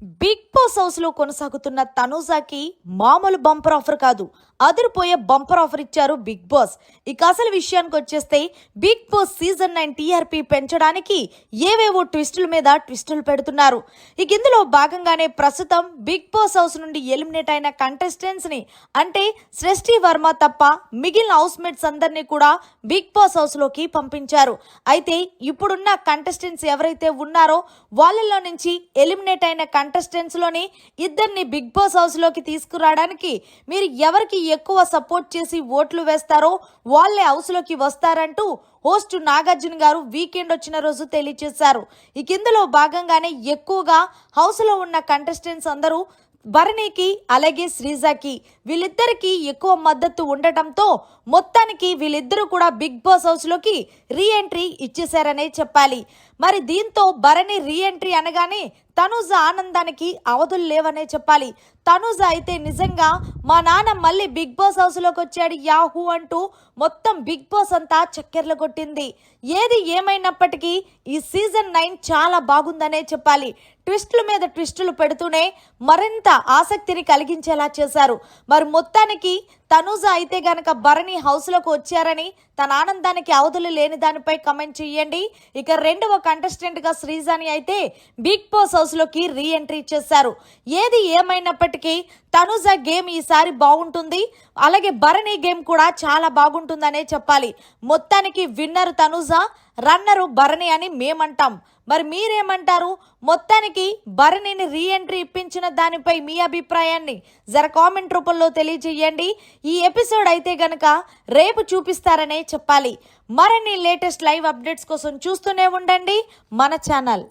Big boss house లో కొనసాగుతున్న తనూజాకి మామూలు బంపర్ ఆఫర్ కాదు, అదిరిపోయే బంపర్ ఆఫర్ ఇచ్చారు బిగ్ బాస్. ఇక అసలు విషయానికి వచ్చేస్తే బిగ్ బాస్ సీజన్ 9 టీఆర్పీ పెంచడానికి ఏవేవో ట్విస్టుల మీద ట్విస్టులు పెడుతున్నారు. ఇక ఇందులో భాగంగానే ప్రస్తుతం బిగ్ బాస్ హౌస్ నుండి ఎలిమినేట్ అయిన కంటెస్టెంట్స్ ని అంటే సృష్టి వర్మ తప్ప మిగిలిన హౌస్ మేట్స్ అందరినీ కూడా బిగ్ బాస్ హౌస్ లోకి పంపించారు. అయితే ఇప్పుడున్న కంటెస్టెంట్స్ ఎవరైతే ఉన్నారో వాళ్ళలో నుంచి ఎలిమినేట్ అయిన కంటెస్టెంట్స్ లోని ఇద్దరిని బిగ్ బాస్ హౌస్ లోకి తీసుకురావడానికి మీరు ఎవరికి ఎక్కువ సపోర్ట్ చేసి ఓట్లు వేస్తారో వాళ్ళే హౌస్ లోకి వస్తారంటూ హోస్ట్ నాగార్జున గారు వీకెండ్ వచ్చిన రోజు తెలియజేశారు. ఇక ఇందులో భాగంగానే ఎక్కువగా హౌస్ లో ఉన్న కంటెస్టెంట్స్ అందరూ భరణికి అలాగే శ్రీజాకి వీళ్ళిద్దరికి ఎక్కువ మద్దతు ఉండటంతో మొత్తానికి వీళ్ళిద్దరూ కూడా బిగ్ బాస్ హౌస్ లోకి రీ ఎంట్రీ ఇచ్చేశారనే చెప్పాలి. మరి దీంతో భరణి రీ ఎంట్రీ అనగానే తనూజ ఆనందానికి అవధులు లేవనే చెప్పాలి. తనూజ అయితే నిజంగా మా నాన్న మళ్ళీ బిగ్ బాస్ హౌస్ లోకి వచ్చాడు యాహూ అంటూ మొత్తం బిగ్ బాస్ అంతా చక్కెర్లు కొట్టింది. ఏది ఏమైనప్పటికీ ఈ సీజన్ 9 చాలా బాగుందనే చెప్పాలి. ట్విస్టుల మీద ట్విస్టులు పెడుతూనే మరింత ఆసక్తిని కలిగించేలా చేశారు. మరి మొత్తానికి తనూజ అయితే గనక భరణి హౌస్ లోకి వచ్చారని తన ఆనందానికి అవధులు లేని దానిపై కమెంట్ చేయండి. ఇక రెండవ కంటెస్టెంట్ గా శ్రీజాని అయితే బిగ్ బాస్ హౌస్ లోకి రీ ఎంట్రీ చేశారు. ఏది ఏమైనప్పటికీ తనూజ గేమ్ ఈసారి బాగుంటుంది, అలాగే భరణి గేమ్ కూడా చాలా బాగుంటుందనే చెప్పాలి. మొత్తానికి విన్నర్ తనూజ, రన్నరు భరణి అని మేమంటాం. మరి మీరేమంటారు? మొత్తానికి భరణిని రీ ఎంట్రీ ఇప్పించిన దానిపై మీ అభిప్రాయాన్ని జర కామెంట్ రూపంలో తెలియజేయండి. ఈ ఎపిసోడ్ అయితే గనక రేపు చూపిస్తారనే చెప్పాలి. మరిన్ని లేటెస్ట్ లైవ్ అప్డేట్స్ కోసం చూస్తూనే ఉండండి మన ఛానల్.